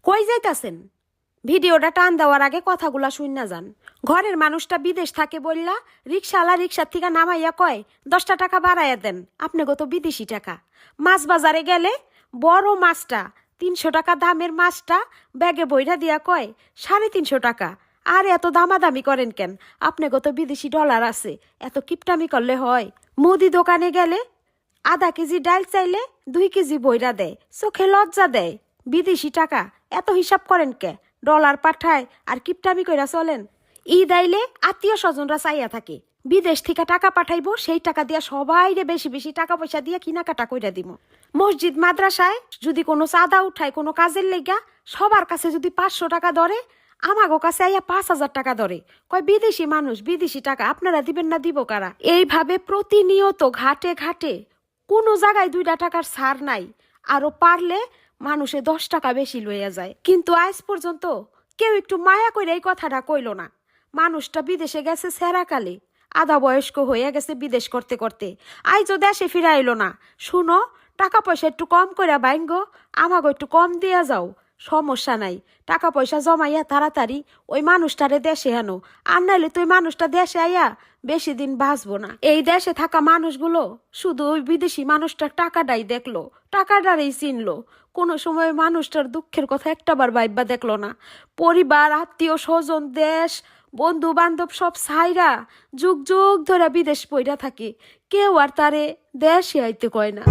কই যাইতাছেন? ভিডিওটা টান দেওয়ার আগে কথাগুলা শুননা যান। ঘরের মানুষটা বিদেশ থাকে বললা রিক্সাওয়ালা রিক্সার থেকে নামাইয়া কয় 10টা টাকা বাড়াইয়া দেন, আপনি তো বিদেশি টাকা। মাছ বাজারে গেলে বড় মাছটা 300 টাকা দামের মাছটা ব্যাগে বইরা দিয়া কয় 350 টাকা। আর এত দামাদামি করেন কেন? আপনি তো বিদেশি ডলার আছে, এত কিপটামি করলে হয়? মুদি দোকানে গেলে আধা কেজি ডাল চাইলে 2 কেজি বইরা দেয়, চোখে লজ্জা দেয়। বিদেশি টাকা এত হিসাব করেন কে? ডলার পাঠায় আর কিপটামি কইরা চলেন। ঈদ আইলে আত্মীয় স্বজনরা চাইয়া থাকে বিদেশ থেকে টাকা পাঠাইবো, সেই টাকা দিয়া সবাইরে বেশি বেশি টাকা পয়সা দিয়ে কেনাকাটা কইরা দিব। মসজিদ মাদ্রাসায় যদি কোনো চাঁদা উঠায় কোনো কাজের লেগা, সবার কাছে যদি 500 টাকা ধরে, আমাগো কাছে আইয়া 5,000 টাকা ধরে। কয় বিদেশি মানুষ, বিদেশি টাকা আপনারা দিবেন না, দিব কারা? এইভাবে প্রতিনিয়ত ঘাটে ঘাটে কোনো জায়গায় 2টা টাকার ছাড় নাই। আরো পারলে মানুষে 10 টাকা বেশি লইয়া যায়। কিন্তু আজ পর্যন্ত কেউ একটু মায়া কইরা এই কথাটা কইল না। মানুষটা বিদেশে গেছে সেরাকালে, আধা বয়স্ক হয়ে গেছে বিদেশ করতে করতে, আইজও দেশে ফিরাইলো না। শুনো, টাকা পয়সা একটু কম কইরা বাইঙ্গো, আমাগো একটু কম দিয়া যাও, সমস্যা নাই। টাকা পয়সা জমাইয়া তাড়াতাড়ি ওই মানুষটারে দেশে আনো, আর নাইলে তুই মানুষটা দেশে আইয়া বেশি দিন বাঁচবো না। এই দেশে থাকা মানুষগুলো শুধু ওই বিদেশি মানুষটার টাকাটাই দেখলো, টাকাটারই চিনলো। কোনো সময় মানুষটার দুঃখের কথা একটাবার ভাইবা দেখলো না। পরিবার, আত্মীয় স্বজন, দেশ, বন্ধু বান্ধব সব ছাইরা যুগ যুগ ধরে বিদেশ পইরা থাকে, কেউ আর তারে দেশে আইতে কয় না।